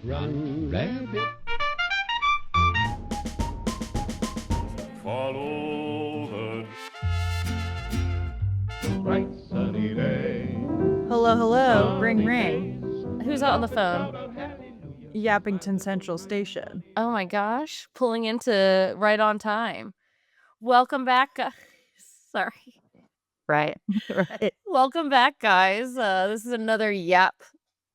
Run, rabbit. Follow the Bright sunny day. Hello, hello. Ring, ring. Who's out on the phone? Yappington Central Station. Oh my gosh. Pulling into right on time. Welcome back, guys. Sorry. Right. Right. Welcome back, guys. This is another Yap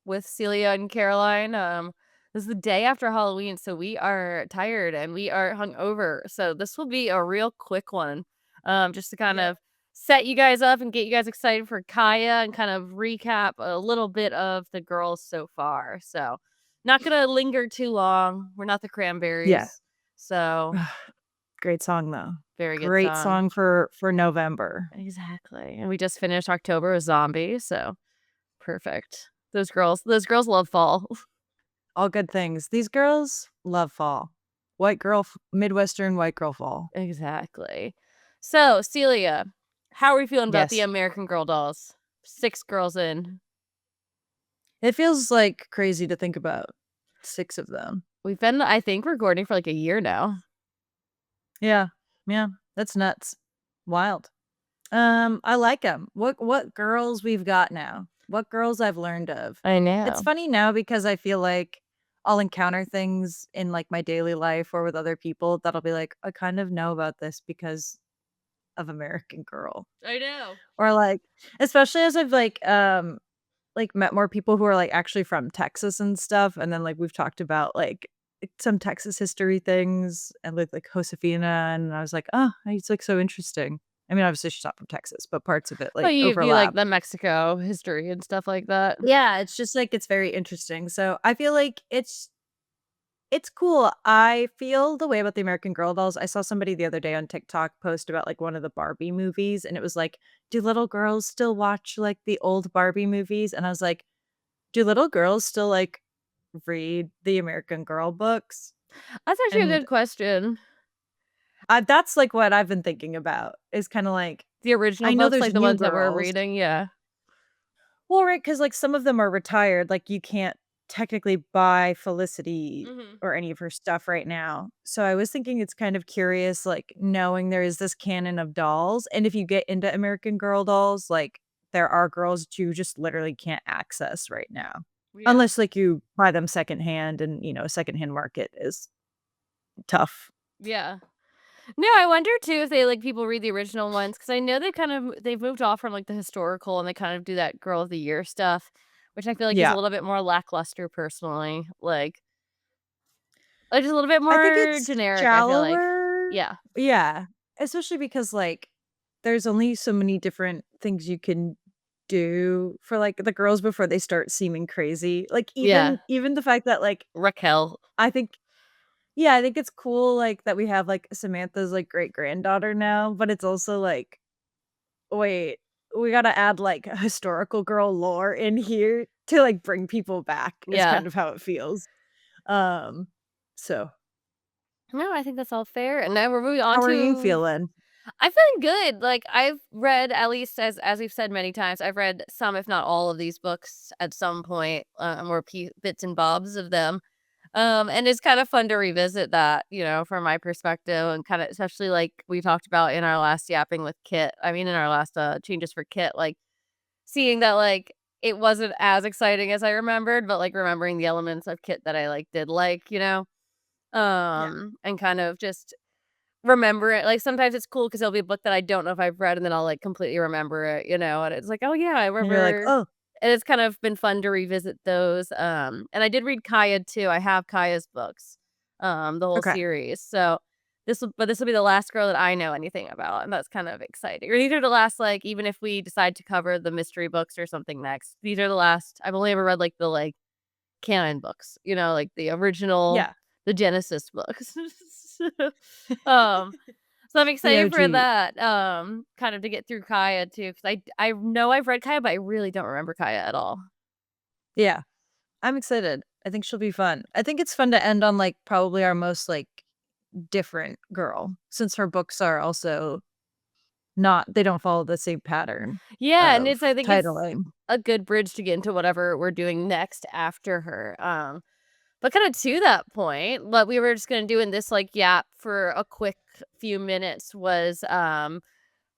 with Celia and Caroline. This is the day after Halloween, so we are tired and we are hungover. So this will be a real quick one. Just to kind of set you guys up and get you guys excited for Kaya and kind of recap a little bit of the girls so far. So not gonna linger too long. We're not the Cranberries. Yeah. So Great song, though. very good Great song for November. Exactly. And we just finished October with Zombie, so perfect. Those girls love fall. All good things. These girls love fall. White girl, Midwestern white girl fall. Exactly. So, Celia, how are we feeling about the Yes. American Girl dolls? 6 girls in. It feels like crazy to think about 6 of them. We've been, I think, recording for like a year now. Yeah. Yeah. That's nuts. Wild. I like them. What girls we've got now? What girls I've learned of? I know. It's funny now because I feel like I'll encounter things in like my daily life or with other people that'll be like, I kind of know about this because of American Girl. I know. Or like, especially as I've like met more people who are like actually from Texas and stuff. And then like we've talked about like some Texas history things and with like Josefina, and I was like, oh, it's like so interesting. I mean, obviously she's not from Texas, but parts of it like you overlap. like the Mexico history and stuff like that. Yeah, it's just like it's very interesting. So I feel like it's cool. I feel the way about the American Girl dolls. I saw somebody the other day on TikTok post about like one of the Barbie movies, and it was like, do little girls still watch like the old Barbie movies? And I was like, do little girls still like read the American Girl books? That's actually a And good question. that's like what I've been thinking about, is kind of like The original I know books, there's like the new ones that we're girls. reading, yeah. Well, right, because like some of them are retired. Like you can't technically buy Felicity or any of her stuff right now. So I was thinking it's kind of curious, like knowing there is this canon of dolls. And if you get into American Girl dolls, like there are girls that you just literally can't access right now. Yeah. Unless like you buy them secondhand, and a secondhand market is tough. Yeah. No, I wonder too if they like people read the original ones, because I know they've moved off from like the historical and they kind of do that Girl of the Year stuff, which I feel like is Yeah. a little bit more lackluster personally. Like just a little bit I more think it's generic, I feel like. shallower. Yeah. Yeah. Especially because like there's only so many different things you can do for like the girls before they start seeming crazy. Like Yeah. even the fact that like Raquel. I think it's cool like that we have like Samantha's like great granddaughter now, but it's also like, wait, we gotta add like historical girl lore in here to like bring people back. Is Yeah. kind of how it feels. So No, I think that's all fair. And now we're moving on how to are you feeling? I'm feeling good. Like I've read, at least as we've said many times, I've read some, if not all, of these books at some point, or bits and bobs of them. And it's kind of fun to revisit that, from my perspective, and kind of especially like we talked about in our last yapping with Kit. I mean, in our last changes for Kit, like seeing that like it wasn't as exciting as I remembered, but like remembering the elements of Kit that I like did like, and kind of just remember it. Like sometimes it's cool because it'll be a book that I don't know if I've read, and then I'll like completely remember it, and it's like, oh yeah, I And remember. you're like, oh, And it's kind of been fun to revisit those. And I did read Kaya too. I have Kaya's books, the whole okay. series. So this will be the last girl that I know anything about, and that's kind of exciting. Or these are the last, like, even if we decide to cover the mystery books or something next, these are the last. I've only ever read like the like canon books, like the original, Yeah. the Genesis books. So I'm excited for OG. that, kind of to get through Kaya too, because I know I've read Kaya, but I really don't remember Kaya at all. Yeah. I'm excited. I think she'll be fun. I think it's fun to end on like probably our most like different girl, since her books are also they don't follow the same pattern. Yeah, and of I think titling. it's a good bridge to get into whatever we're doing next after her. But kind of to that point, what we were just gonna do in this like yap for a quick few minutes was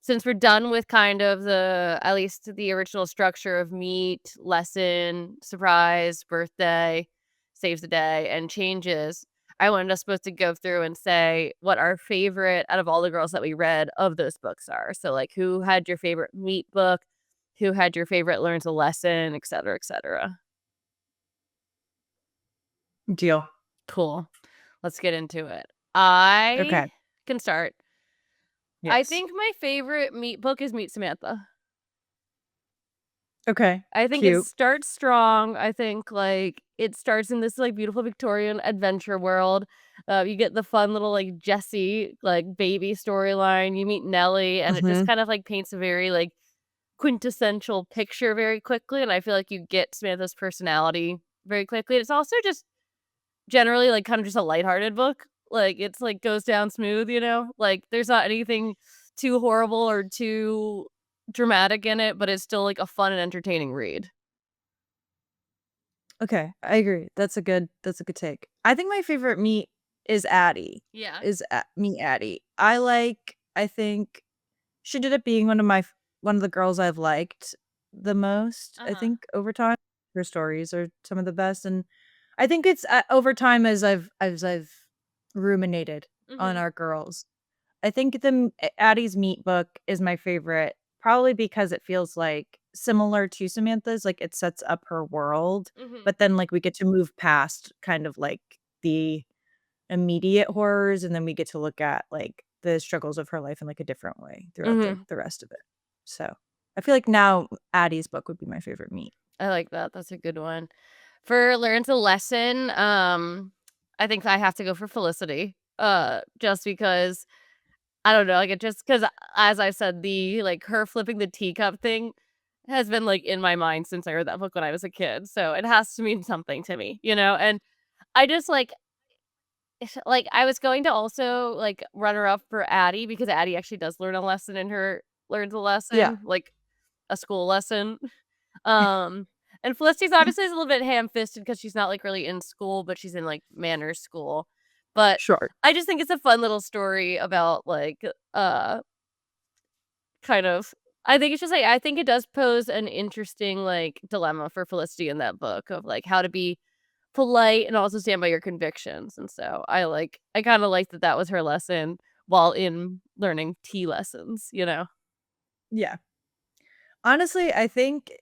since we're done with kind of the at least the original structure of meet, lesson, surprise, birthday, saves the day, and changes, I wanted us both to go through and say what our favorite out of all the girls that we read of those books are. So like who had your favorite meet book, who had your favorite learns a lesson, et cetera, et cetera. Deal. Cool. Let's get into it. I Okay. can start. I Yes. think my favorite meet book is Meet Samantha. Okay. I think it Cute. starts strong. I think, like, it starts in this, like, beautiful Victorian adventure world. You get the fun little, like, Jessie, like, baby storyline. You meet Nellie, and it just Mhm. kind of, like, paints a very, like, quintessential picture very quickly, and I feel like you get Samantha's personality very quickly. It's also just generally, like, kind of just a lighthearted book. Like, it's, like, goes down smooth, you know? Like, there's not anything too horrible or too dramatic in it, but it's still, like, a fun and entertaining read. Okay, I agree. That's a good take. I think my favorite meat is Addie. Yeah. Meet Addie. I think she ended up being one of the girls I've liked the most, I Uh-huh. think, over time. Her stories are some of the best, and I think it's, over time as I've ruminated on Mhm. our girls. I think Addie's Meat book is my favorite, probably because it feels, like, similar to Samantha's, like, it sets up her world, Mhm. but then, like, we get to move past kind of, like, the immediate horrors, and then we get to look at, like, the struggles of her life in, like, a different way throughout the Mhm. the rest of it. So, I feel like now Addie's book would be my favorite meat. I like that. That's a good one. For learns a lesson, I think I have to go for Felicity. Just because I don't know, like, it just because as I said, the like, her flipping the teacup thing has been, like, in my mind since I read that book when I was a kid, so it has to mean something to me, you know, and I just, like, I was going to also, like, run her up for Addie because Addie actually does learn a lesson in her learns a Yeah. lesson, like, a school lesson. Um, and Felicity's obviously is a little bit ham-fisted because she's not, like, really in school, but she's in, like, manners school. But Sure. I just think it's a fun little story about, like, kind of I think it's just, like I think it does pose an interesting, like, dilemma for Felicity in that book of, like, how to be polite and also stand by your convictions, and so I kinda like that that was her lesson while in learning tea lessons, you know? Yeah. Honestly, I think,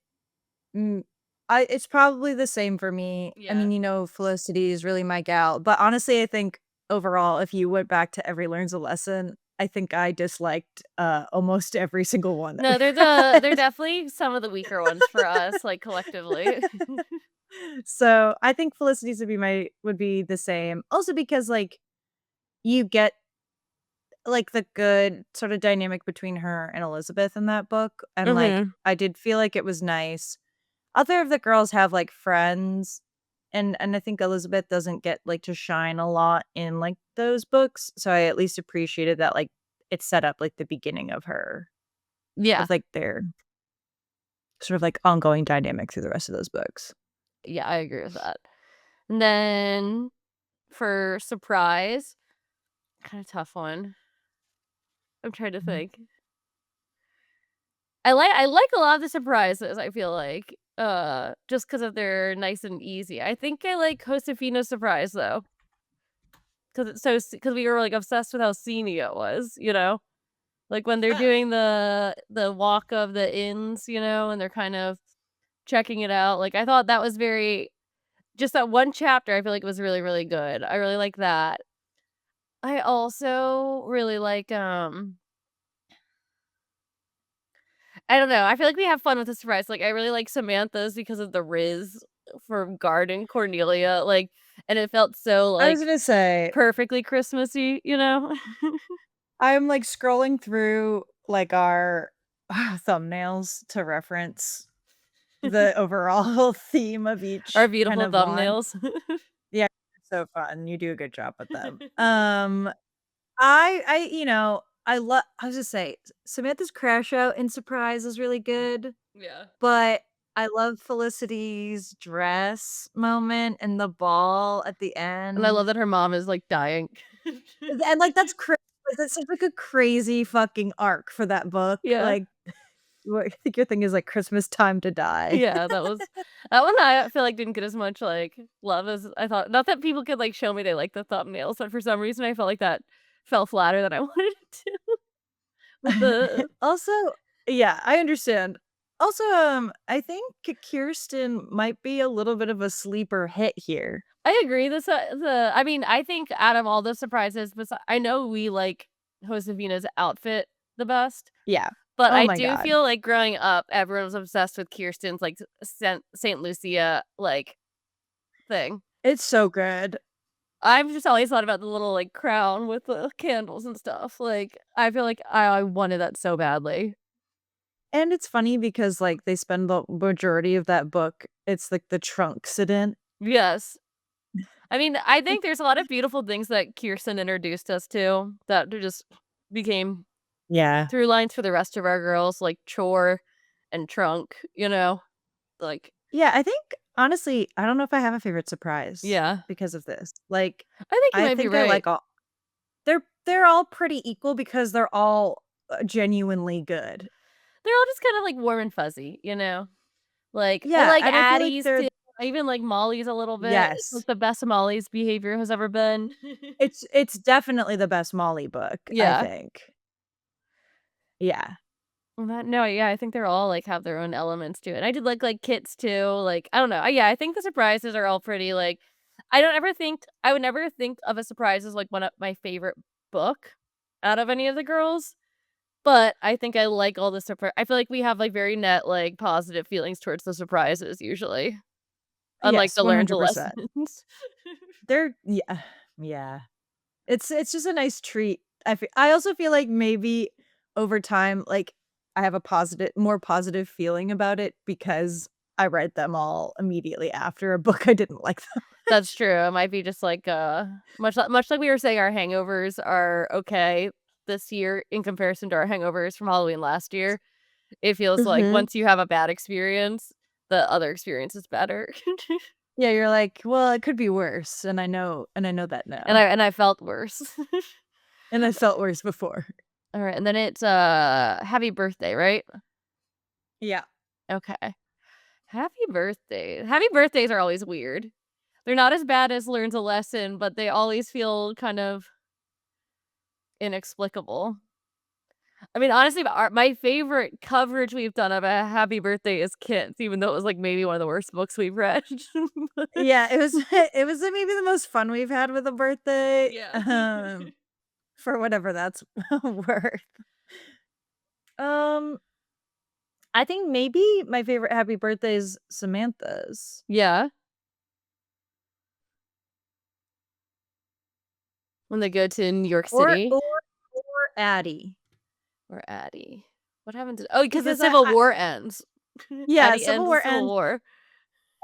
mm, it's probably the same for me. I Yeah. mean, Felicity is really my gal, but honestly, I think overall, if you went back to Every Learns a Lesson, I think I disliked, almost every single one that No, we they're read. definitely some of the weaker ones for us, like, collectively. So, I think Felicity's would be the same. Also because, like, you get, like, the good sort of dynamic between her and Elizabeth in that book, and, like, Mhm. I did feel like it was nice. Other of the girls have, like, friends, and I think Elizabeth doesn't get, like, to shine a lot in, like, those books, so I at least appreciated that, like, it set up, like, the beginning Yeah. of, like, their sort of, like, ongoing dynamic through the rest of those books. Yeah, I agree with that. And then for surprise, kinda tough one. I'm trying to Mhm. think. I like a lot of the surprises, I feel like, just because of they're nice and easy. I think I like Josefina's surprise, though, because it's so because we were, like, obsessed with how sceney it was, you know? Like, when they're Ah. doing the walk of the inns, you know, and they're kind of checking it out, like, I thought that was very just that one chapter, I feel like it was really, really good. I really like that. I also really like, I don't know, I feel like we have fun with the surprise, like, I really like Samantha's because of the Riz from Garden Cornelia, like, and it felt so, I was like, gonna say, perfectly Christmassy, you know? I'm, like, scrolling through, like, our thumbnails to reference the overall theme of Our each kind beautiful of one. thumbnails. Yeah, so fun, you do a good job with them. I was just say, Samantha's crash out in Surprise is really good, Yeah. but I love Felicity's dress moment and the ball at the And I end. love that her mom is, like, dying. And, like, that's crazy. That's such, like, a crazy fucking arc for that book. Yeah. Like, what I think your thing is, like, Christmas time to die. Yeah, that one I feel like didn't get as much, like, love as I thought. Not that people could, like, show me they like the thumbnails, but for some reason I felt like that fell flatter than I wanted it to with the Also yeah, I understand. Also, I think Kirsten might be a little bit of a sleeper hit here. I agree. I mean, I think out of all the surprises, I know we like Josefina's outfit the best, Yeah. but Oh I my do god. feel like growing up, everyone was obsessed with Kirsten's like Saint Lucia like thing. It's so good. I've just always thought about the little like crown with the candles and stuff. Like, I feel like I wanted that so badly. And it's funny because, like, they spend the majority of that book it's, like, the trunks in. Yes. I mean, I think there's a lot of beautiful things that Kirsten introduced us to that just became Yeah. through lines for the rest of our girls, like chore and trunk, like Yeah, I think honestly, I don't know if I have a favorite surprise yeah. because of this. Like, I think you I might be think I right. like all they're all pretty equal because they're all, genuinely good. They're all just kinda, like, warm and fuzzy, Like, I Yeah, like and I feel like Addie's they're too. I even like Molly's a little bit. It's yes. like the best Molly's behavior has ever been. It's definitely the best Molly book, I Yeah. think. Yeah. No, yeah, I think they're all, like, have their own elements to it. I did like Kit's too, like, I don't know. Yeah, I think the surprises are all pretty, like I would never think of a surprise as, like, one of my favorite book out of any of the girls. But I think I like all the I feel like we have, like, very net, like, positive feelings towards the surprises usually, unlike Yes, the learned 100%. lessons. They're yeah. Yeah. It's just a nice treat. I also feel like maybe over time, like, I have a more positive feeling about it because I read them all immediately after a book I didn't like them. That's true, it might be just like, much like we were saying our hangovers are okay this year in comparison to our hangovers from Halloween last year, it feels like Mhm. once you have a bad experience, the other experience is better. Yeah, you're like, "Well, it could be worse," and I know that And now. I felt worse. And I felt worse before. Alright, and then it's, Happy Birthday, right? Yeah. Okay. Happy birthday. Happy birthdays are always weird. They're not as bad as Learns a Lesson, but they always feel kind of inexplicable. I mean, honestly, my favorite coverage we've done of a happy birthday is Kids, even though it was, like, maybe one of the worst books we've read. Yeah, it was it was maybe the most fun we've had with a birthday, Yeah. for whatever that's worth. Um, I think maybe my favorite happy birthday is Samantha's. Yeah. When they go to New York Or City or or Addie. or Addie. What happened to because the Because Civil I War ends. yeah, Addie Civil ends the War Civil ends, War.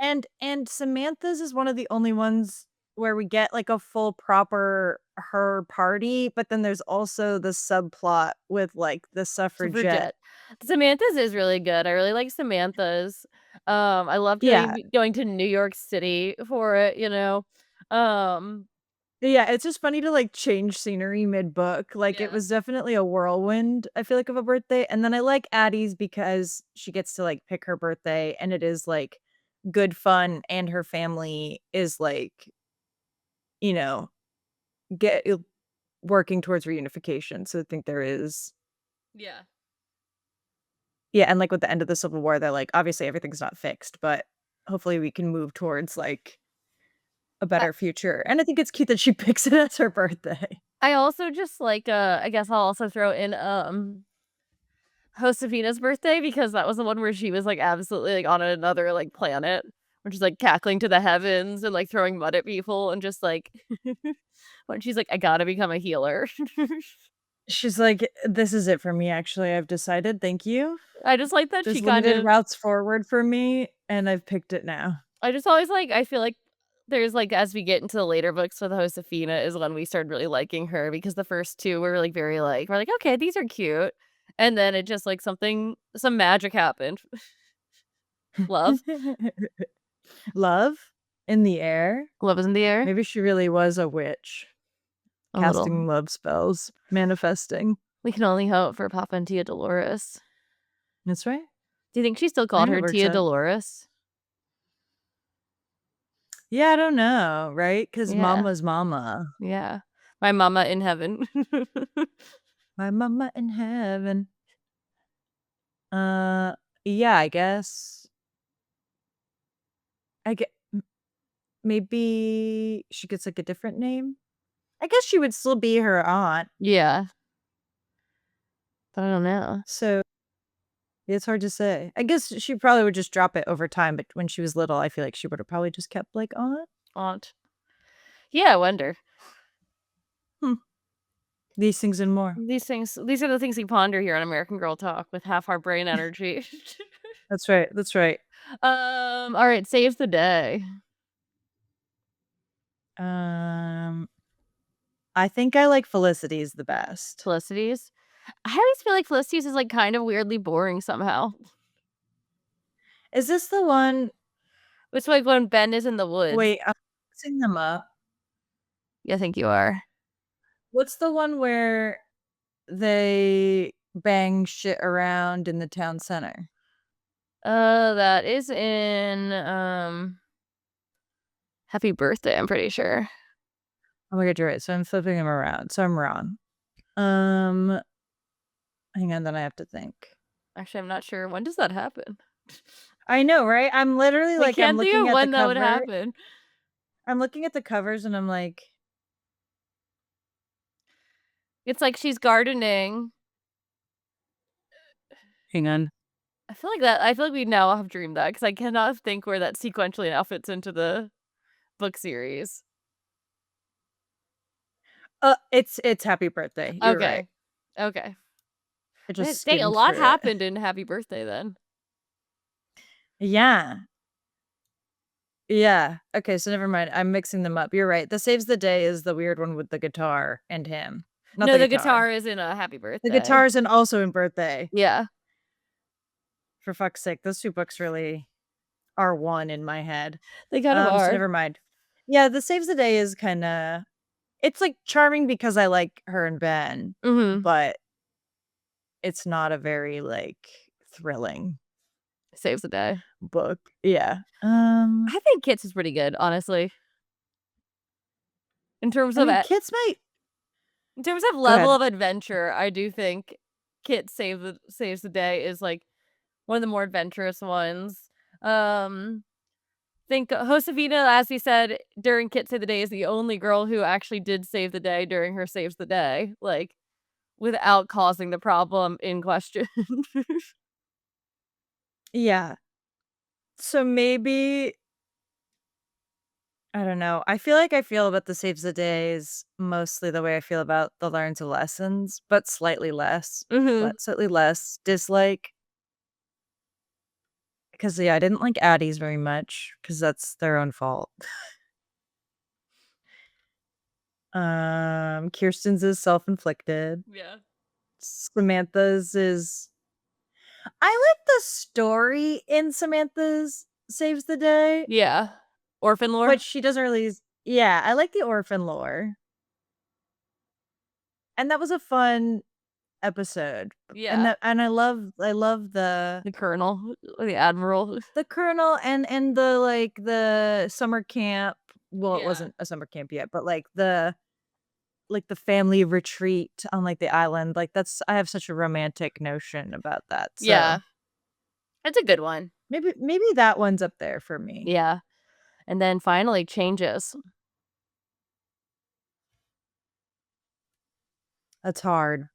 and Samantha's is one of the only ones where we get, like, a full proper her party, but then there's also the subplot with, like, the suffragette. Suffragette. Samantha's is really good. I really like Samantha's. I loved Yeah. going to New York City for it. Um, Yeah, it's just funny to, like, change scenery mid-book, like, it yeah. was definitely a whirlwind, I feel like, of a birthday, and then I like Addie's because she gets to, like, pick her birthday, and it is, like, good fun, and her family is, like, you know, get working towards reunification, so I think there is Yeah. yeah, and, like, with the end of the Civil War, they're like, "Obviously, everything's not fixed, but hopefully we can move towards, like, a I better future," and I think it's cute that she picks it as her birthday. I also just like, I guess I'll also throw in, Josefina's birthday because that was the one where she was, like, absolutely, like, on another, like, planet, where she's, like, cackling to the heavens and, like, throwing mud at people and just, like when she's like, "I gotta become a healer." She's like, "This is it for me, actually, I've decided, thank you. I just like that she There's kind limited of routes forward for me, and I've picked it now." I just always like I feel like there's, like as we get into the later books with Josefina is when we started really liking her because the first 2 were, like, very, like we're like, "Okay, these are cute." And then it just, like, some magic happened. Love? Love in the air. Love is in the air? Maybe she really was a witch, A casting little. love spells, manifesting. We can only hope for Papa and Tia Dolores. That's right. Do you think she still I called think it her works Tia out. Dolores? Yeah, I don't know, right? Because Yeah. mama's mama. Yeah. My mama in heaven. My mama in heaven. Yeah, I guess. I get maybe she gets like a different name. I guess she would still be her aunt. Yeah. But I don't know. So it's hard to say. I guess she probably would just drop it over time, but when she was little, I feel like she would have probably just kept like aunt. Aunt. Yeah, I wonder. These things and more. These are the things we ponder here on American Girl Talk with half our brain energy. That's right. That's right. All right, saves the day. I think I like Felicity's the best. Felicity's. I always feel like Felicity's is like kind of weirdly boring somehow. Is this the one? It's like when Ben is in the woods. Wait, I'm mixing them up. Yeah, I think you are. What's the one where they bang shit around in the town center? That is in Happy Birthday, I'm pretty sure. Oh my god, you're right. So I'm flipping them around. So I'm wrong. Hang on, then I have to think. Actually, I'm not sure. When does that happen? I know, right? I'm literally I like, I'm can't think looking of at when the that would cover. happen. I'm looking at the covers and I'm like, It's like she's gardening. hang on. I feel like we now have dreamed that because I cannot think where that sequentially now fits into the book series. It's Happy Birthday. You're right. Okay. It just Dang, a skimmed lot through it. happened in Happy Birthday then. Yeah. Yeah. Okay, so never mind. I'm mixing them up. You're right. The Saves the Day is the weird one with the guitar and him. Not No, the the guitar is in a Happy Birthday. The guitar's and also in Birthday. Yeah. For fuck's sake, those two books really are one in my head. They kind of So are. never mind. Yeah, the Saves the Day is kind of, it's like charming because I like her and Ben, but it's not a very like thrilling Saves the day book. Yeah. I think Kits is pretty good, honestly. In terms of Kits might. In terms of level of adventure, I do think Kit Saves the Day is like one of the more adventurous ones. Think Josefina, as we said during Kit Save the Day, is the only girl who actually did save the day during her Saves the Day, like without causing the problem in question. Yeah. So maybe, I don't know. I feel like I feel about the Saves the Days mostly the way I feel about the Learns the Lessons, but slightly less. Slightly less dislike. Because, yeah, I didn't like Addie's very much, because that's their own fault. Kirsten's is self-inflicted. Yeah. Samantha's is... I like the story in Samantha's Saves the Day. Yeah. Orphan lore? But she doesn't really... Yeah, I like the orphan lore. And that was a fun episode. Yeah. And I love the colonel, the admiral. The colonel and the like the summer camp. Well, it wasn't a summer camp yet, but like the family retreat on like the island. Like I have such a romantic notion about that. So yeah. That's a good one. Maybe that one's up there for me. Yeah. And then finally Changes. That's hard.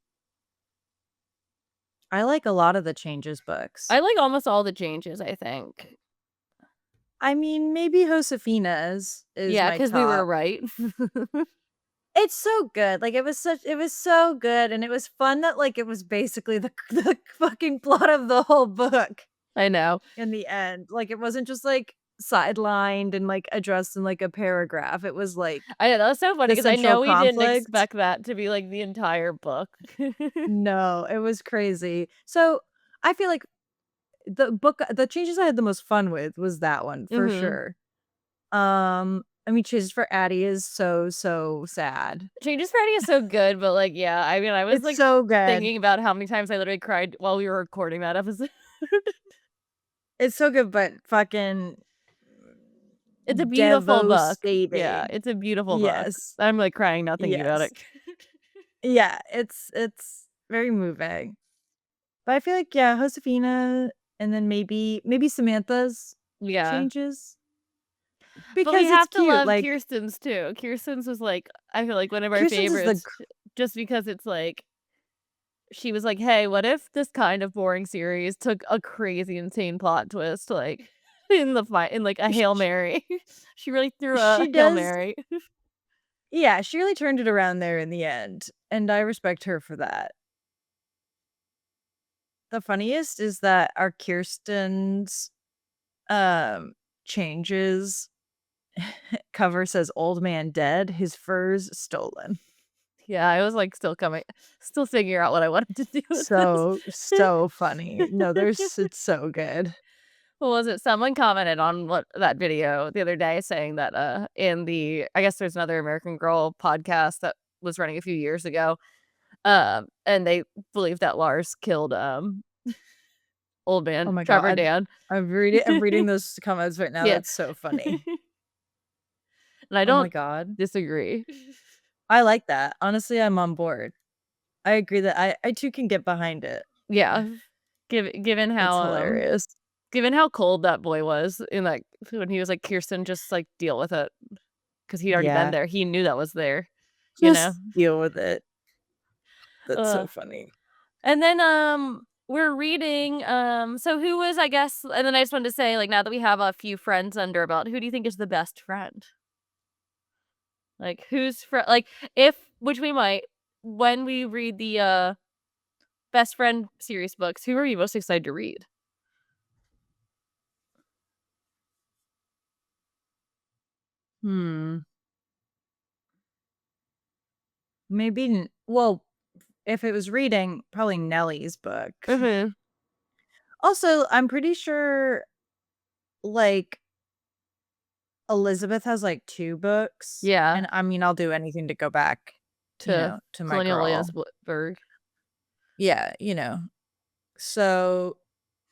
I like a lot of the Changes books. I like almost all the Changes, I think. I mean, maybe Josefina's is yeah, because we were right. It's so good. Like it was so good, and it was fun that like it was basically the fucking plot of the whole book. I know. In the end, like it wasn't just like sidelined and like addressed in like a paragraph. It was like I know, that was so funny because I know we didn't expect that to be like the entire book. No, it was crazy. So I feel like the changes I had the most fun with was that one for sure. I mean, Changes for Addie is so sad. Changes for Addie is so good, but like, yeah, I mean, I was It's like so good. thinking about how many times I literally cried while we were recording that episode. It's so good, but fucking It's a beautiful book. devastating. Yeah, it's a beautiful book. Yes. I'm like crying now thinking about Yes. it. Yeah, it's very moving. But I feel like, yeah, Josefina and then maybe Samantha's Yeah. changes. But we Because it's have to cute, love like Kirsten's too. Kirsten's was like, I feel like one of our Kirsten's is the favorites just because it's like, she was like, hey, what if this kind of boring series took a crazy, insane plot twist, like in like a Hail Mary? She really threw a She Hail does. Mary. Yeah, she really turned it around there in the end, and I respect her for that. The funniest is that our Kirsten's changes cover says old man dead, his furs stolen. Yeah, I was like still figuring out what I wanted to do with this. So funny. No, it's so good. What was it? Someone commented on that video the other day saying that I guess there's another American Girl podcast that was running a few years ago. And they believe that Lars killed old man Oh my Trevor God. Dan. I'm reading those comments right now. Yeah. That's so funny. And I Oh my don't God. disagree. I like that. Honestly, I'm on board. I agree that I too can get behind it. Yeah. Given It's how hilarious. given how cold that boy was in like when he was like, Kirsten, just like deal with it. Because he'd already been there. He knew that was there. Just deal with it. That's so Ugh. funny. And then we're reading so who was, I guess, and then I just wanted to say, like, now that we have a few friends under our belt, who do you think is the best friend? Like, who's like, which we might, when we read the best friend series books, who are you most excited to read? Maybe if it was reading, probably Nellie's book. Also, I'm pretty sure like Elizabeth has like 2 books. Yeah. And I mean, I'll do anything to go back to my Colonial girl. Williamsburg. Yeah, so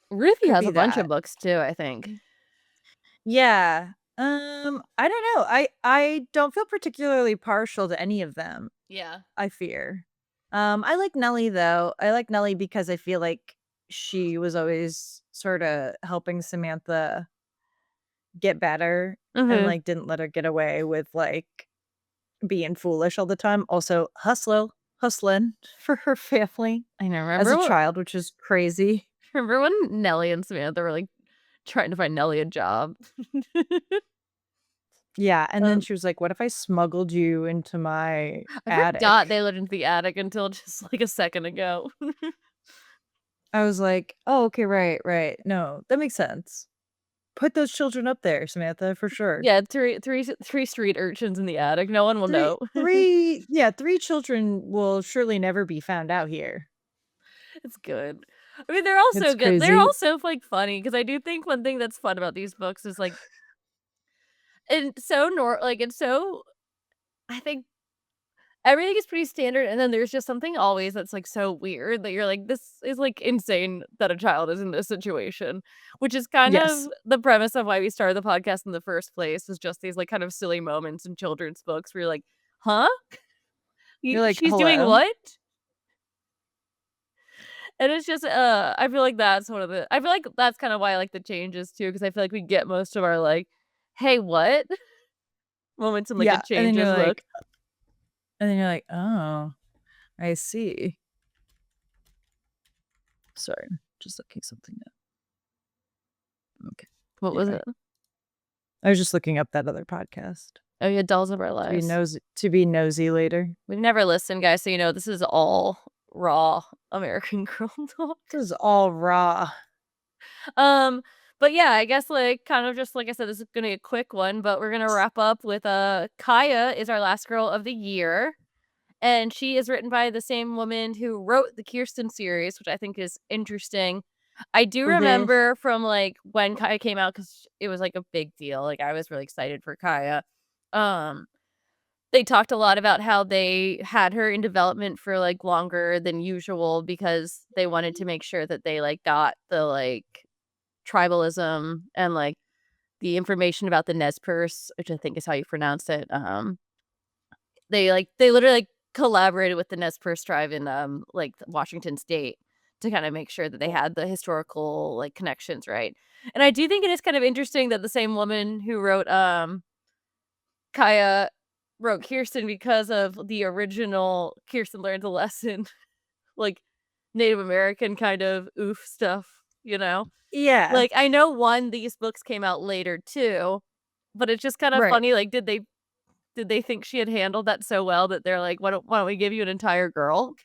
Ruthie could has be a bunch that. of books too, I think. Yeah. I don't know. I don't feel particularly partial to any of them, Yeah. I fear. I like Nellie though. I like Nellie because I feel like she was always sort of helping Samantha get better and like didn't let her get away with like being foolish all the time. Also hustling for her family. I know. As Remember a child, which is crazy. Remember when Nellie and Samantha were like trying to find Nellie a job? Yeah, and then she was like, "What if I smuggled you into my attic?" forgot they lived into the attic until just like a second ago. I was like, "Oh, okay, right. No, that makes sense. Put those children up there, Samantha, for sure." Yeah, three street urchins in the attic. No one will know. Three children will surely never be found out here. It's good. I mean, they're also It's good. They're crazy. also like funny because I do think one thing that's fun about these books is like, it's so I think everything is pretty standard, and then there's just something always that's like so weird that you're like, this is like insane that a child is in this situation, which is kind Yes. of the premise of why we started the podcast in the first place, is just these like kind of silly moments in children's books where you're like, huh? You're like, She's doing "Hello?" what? And it's just, I feel like that's kind of why I like the changes too, because I feel like we get most of our like, hey, what? Moments in like a changes book. And then you're like, "Oh, I see." Sorry, just looking something up. Okay. What was it? I was just looking up that other podcast. Oh yeah, Dolls of Our Lives. To be nosy later. We've never listened, guys, so you know this is all raw American Girl talk. This is all raw. But yeah, I guess like kind of just like I said, this is gonna be a quick one, but we're gonna wrap up with Kaya is our last girl of the year. And she is written by the same woman who wrote the Kirsten series, which I think is interesting. I do Mhm. remember from, like, when Kaya came out because it was, like, a big deal, like, I was really excited for Kaya. Um, they talked a lot about how they had her in development for, like, longer than usual because they wanted to make sure that they, like, got the, like, tribalism and, like, the information about the Nez Perce, which I think is how you pronounce it. They literally, like, collaborated with the Nez Perce tribe in, like, Washington State to kinda make sure that they had the historical, like, connections right. And I do think it is kind of interesting that the same woman who wrote, Kaya wrote Kirsten because of the original Kirsten Learns a Lesson, like, Native American kind of oof stuff, you know? Yeah. Like, I know these books came out later too, but it's just kind of Right. funny, like, did they think she had handled that so well that they're like, "Why don't we give you an entire girl?"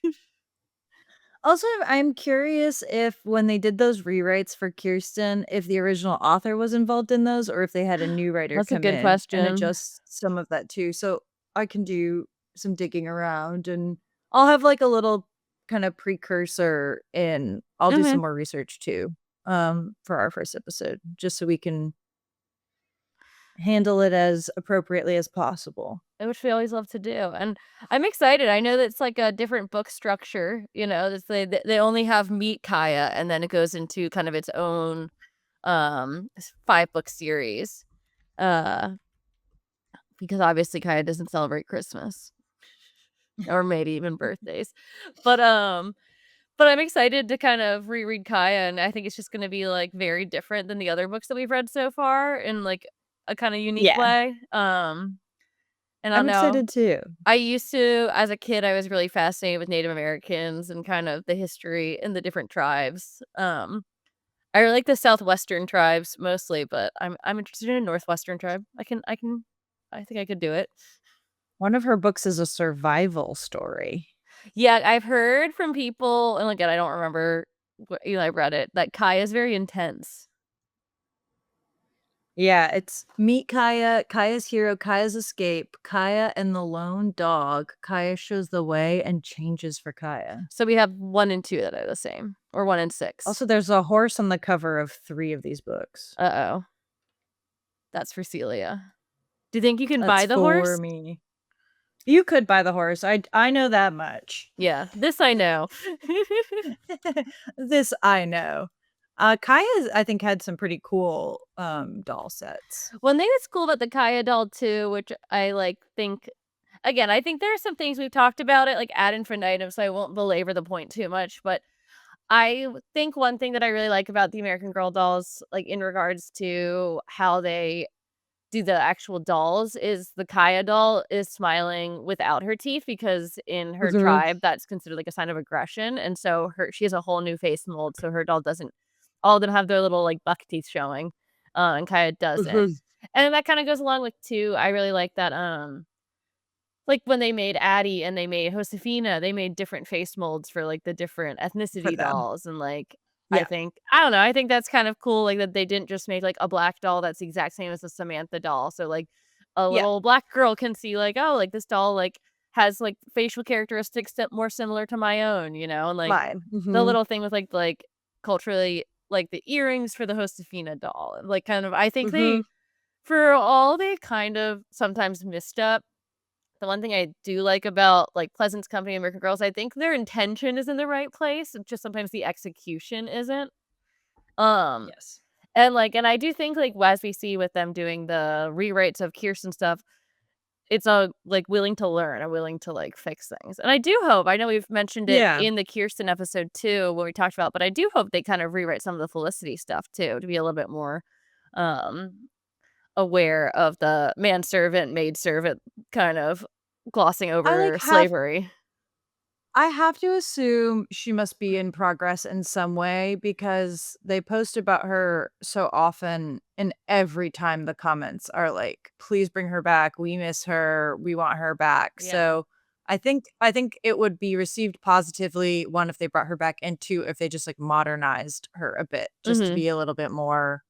Also, I'm curious if when they did those rewrites for Kirsten, if the original author was involved in those or if they had a new writer That's a come good in and question. adjust some of that too. So I can do some digging around and I'll have like a little kind of precursor and I'll do some Mhm. more research too for our first episode just so we can handle it as appropriately as possible. Which we always love to do, and I'm excited. I know that it's like a different book structure, you know, it's they only have Meet Kaya, and then it goes into kind of its own, 5-book series, uh, because obviously Kaya doesn't celebrate Christmas or maybe even birthdays. But, but I'm excited to kind of reread Kaya, and I think it's just gonna be, like, very different than the other books that we've read so far in, like, a kinda unique Yeah, way, and I don't I'm know. excited too. I used to as a kid, I was really fascinated with Native Americans and kind of the history and the different tribes. I really like the Southwestern tribes mostly, but I'm interested in a Northwestern tribe. I think I could do it. One of her books is a survival story. Yeah, I've heard from people, and again, I don't remember what I read it, that Kai is very intense. Yeah, it's Meet Kaya, Kaya's Hero, Kaya's Escape, Kaya and the Lone Dog. Kaya shows the way and changes for Kaya. So we have 1 and 2 that are the same, or 1 and 6. Also, there's a horse on the cover of 3 of these books. Uh-oh, that's for Celia. Do you think you can That's buy the for horse? me. You could buy the horse. I know that much. Yeah, this I know. This I know. Kaya's, I think, had some pretty cool, doll sets. One thing that's cool about the Kaya doll too, which I like think again, I think there are some things we've talked about it like ad infinitum, so I won't belabor the point too much. But think one thing that I really like about the American Girl dolls, like in regards to how they do the actual dolls, is the Kaya doll is smiling without her teeth because in her Mhm. tribe that's considered like a sign of aggression, and so she has a whole new face mold, so her doll doesn't. All of them have their little like buck teeth showing, and Kaya doesn't. Mhm. And that kinda goes along with too, I really like that, like, when they made Addie and they made Josefina, they made different face molds for, like, the different For ethnicity them. dolls, and, like, Yeah. I don't know, I think that's kind of cool, like, that they didn't just make, like, a black doll that's the exact same as the Samantha doll, so, like, a Yeah. little black girl can see, like, "Oh, like, this doll, like, has, like, facial characteristics that more similar to my own," you know, and, like, Mine. the Mhm. little thing with, like, culturally like, the earrings for the Josefina doll, and, like, kind of I think Mhm. for all they kind of sometimes missed up, the one thing I do like about, like, Pleasance Company and American Girls, I think their intention is in the right place, it's just sometimes the execution isn't. Um, Yes. and I do think, like, as we see with them doing the rewrites of Kirsten stuff, it's a, like, willing to learn and willing to, like, fix things, and I do hope I know we've mentioned it Yeah. in the Kirsten episode too, when we talked about but I do hope they kind of rewrite some of the Felicity stuff too, to be a little bit more, um aware of the manservant, maidservant kind of glossing I, like, over have slavery. I have to assume she must be in progress in some way because they post about her so often, and every time the comments are like, "Please bring her back. We miss her. We want her back." Yeah. So, I think it would be received positively, 1, if they brought her back, and 2, if they just, like, modernized her a bit just to Mhm. be a little bit more,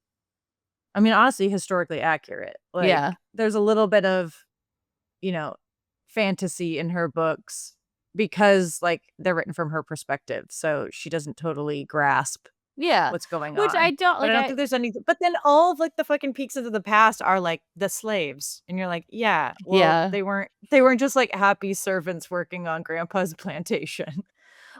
I mean, honestly, historically accurate. Like, Yeah. there's a little bit of, you know, fantasy in her books because, like, they're written from her perspective, so she doesn't totally grasp, Yeah. what's going Which I on. don't But I like. don't think there's any. But then all of like the fucking peaks into the past are like the slaves, and you're like, yeah, well, Yeah. they weren't just like happy servants working on grandpa's plantation.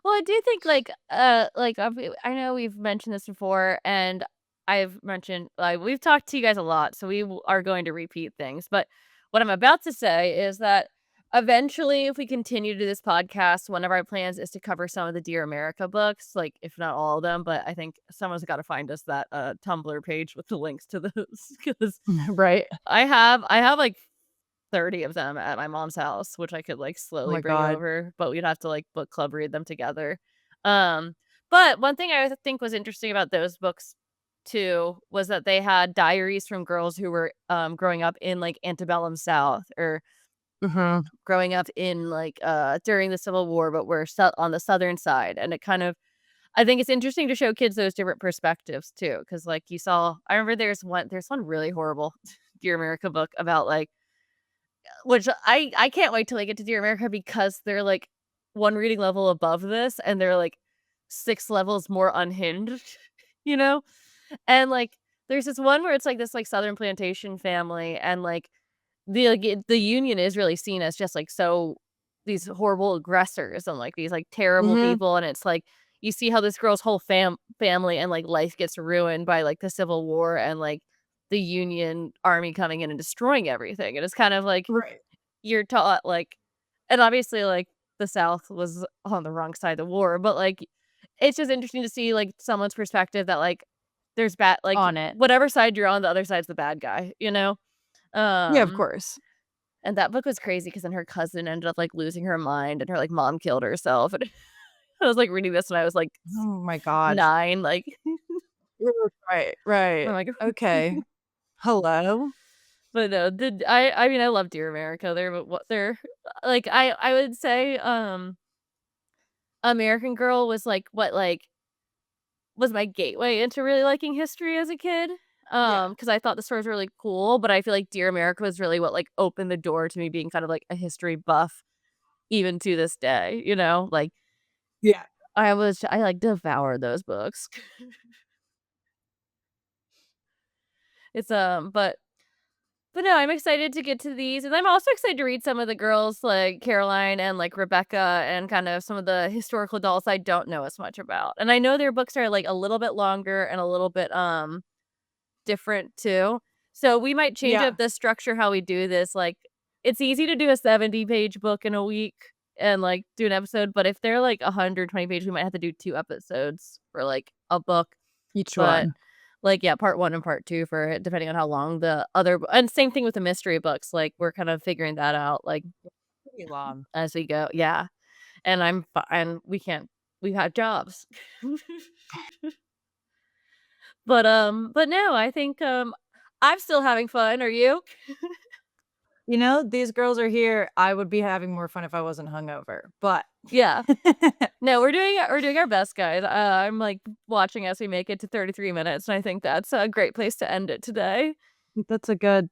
Well, I do think I know we've mentioned this before, and I've mentioned we've talked to you guys a lot, so are going to repeat things. But what I'm about to say is that eventually, if we continue to do this podcast, one of our plans is to cover some of the Dear America books, like if not all of them. But I think someone's got to find us that Tumblr page with the links to those because Right. I have like 30 of them at my mom's house, which I could, like, Oh slowly my bring god. over, but we'd have to, like, book club read them together. Um, but one thing I think was interesting about those books too was that they had diaries from girls who were, growing up in, like, antebellum South or Hmm. growing up in, like, during the Civil War, but were on the Southern side, and it kind of I think it's interesting to show kids those different perspectives too, because like, I remember there's one really horrible Dear America book about, like, which I can't wait till I get to Dear America because they're, like, one reading level above this, and they're, like, 6 levels more unhinged, you know? And, like, there's this one where it's, like, this, like, Southern plantation family, and, like, the Union is really seen as just, like, so these horrible aggressors and, like, these, like, terrible Hmm. people, and it's, like, you see how this girl's whole family and, like, life gets ruined by, like, the Civil War and, like, the Union Army coming in and destroying everything, and it's kind of like Right. you're taught, like and obviously, like, the South was on the wrong side of the war, but, like, it's just interesting to see, like, someone's perspective that, like, there's bad like, On it. whatever side you're on, the other side's the bad guy, you know? Yeah, of Um, course. and that book was crazy because then her cousin ended up, like, losing her mind, and her, like, mom killed herself, and I was, like, reading this when I was, like, Oh my god. 9, like, Right, I'm right. like Okay. Hello? but no, I mean, I love Dear America, they're like, I would say, American Girl was, like, was my gateway into really liking history as a kid, Yeah. because I thought the stories were really cool, but I feel like Dear America was really what, like, opened the door to me being kind of, like, a history buff even to this day, you know? Like, Yeah. like, devoured those books. It's, but no, I'm excited to get to these, and I'm also excited to read some of the girls like Caroline and, like, Rebecca and kind of some of the historical adults I don't know as much about, and I know their books are, like, a little bit longer and a little bit, different too. So we might change Yeah. up the structure how we do this. Like, it's easy to do a 70-page book in a week and like do an episode, but if they're like 120 pages, we might have to do 2 episodes for like a book. Each But one. like, yeah, part one and part two for it, depending on how long the and same thing with the mystery books. Like, we're kind of figuring that out like Pretty long. as we go. Yeah. And and we have jobs. But no, I think I'm still having fun. Are you? You know, these girls are here. I would be having more fun if I wasn't hungover, but Yeah. No, we're doing our best, guys. I'm like watching as we make it to 33 minutes, and I think that's a great place to end it today. that's a good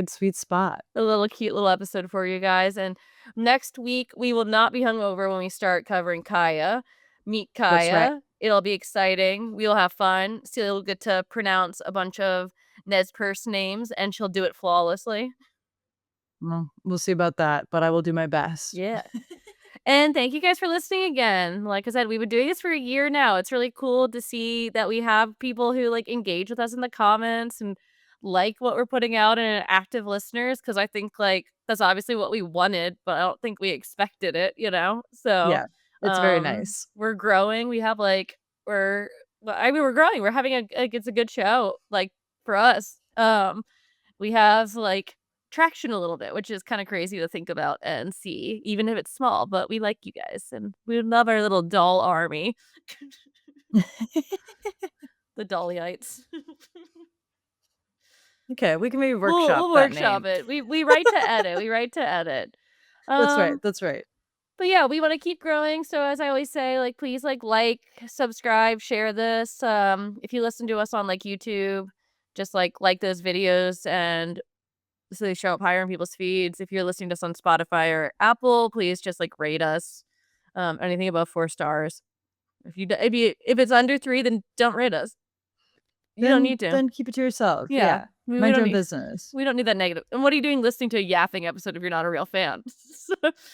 sweet spot. A little cute little episode for you guys. And next week we will not be hungover when we start covering Kaya. Meet That's right. Kaya. It'll be exciting. We'll have fun. Celia will get to pronounce a bunch of Nez Perce names, and she'll do it flawlessly. Well, we'll see about that, but I will do my best. Yeah. And thank you guys for listening again. Like I said, we've been doing this for a year now. It's really cool to see that we have people who like engage with us in the comments and like what we're putting out and active listeners because I think like that's obviously what we wanted, but I don't think we expected it, you know? So Yeah. It's very nice. we're growing. We have like I mean we're growing. We're having it's a good show, like for us. We have like traction a little bit, which is kind of crazy to think about and see, even if it's small. But we like you guys, and we love our little doll army, the Dollyites. Okay, we can maybe we'll workshop we'll that workshop name. it. We write to edit. We write to edit. That's right, Um, that's right. but yeah, we want to keep growing. So as I always say, like please subscribe, share this. If you listen to us on like YouTube, just like those videos and so they show up higher in people's feeds. If you're listening to us on Spotify or Apple, please just like rate us. Anything above 4 stars. If it's under 3, then don't rate us. You don't need to. Then keep it to yourself. Yeah. Yeah. We Mind don't your own need- business. We don't need that negative. And what are you doing listening to a yapping episode if you're not a real fan?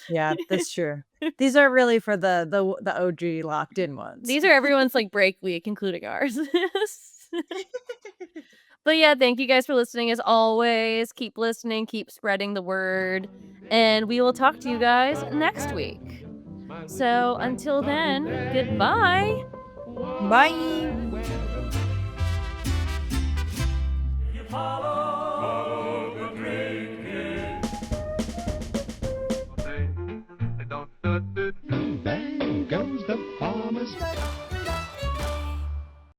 Yeah, that's true. These are really for the OG locked in ones. These are everyone's like break week, including ours. But yeah, thank you guys for listening as always. Keep listening, keep spreading the word, and we will talk to you guys next week. So until then, goodbye. Bye. You follow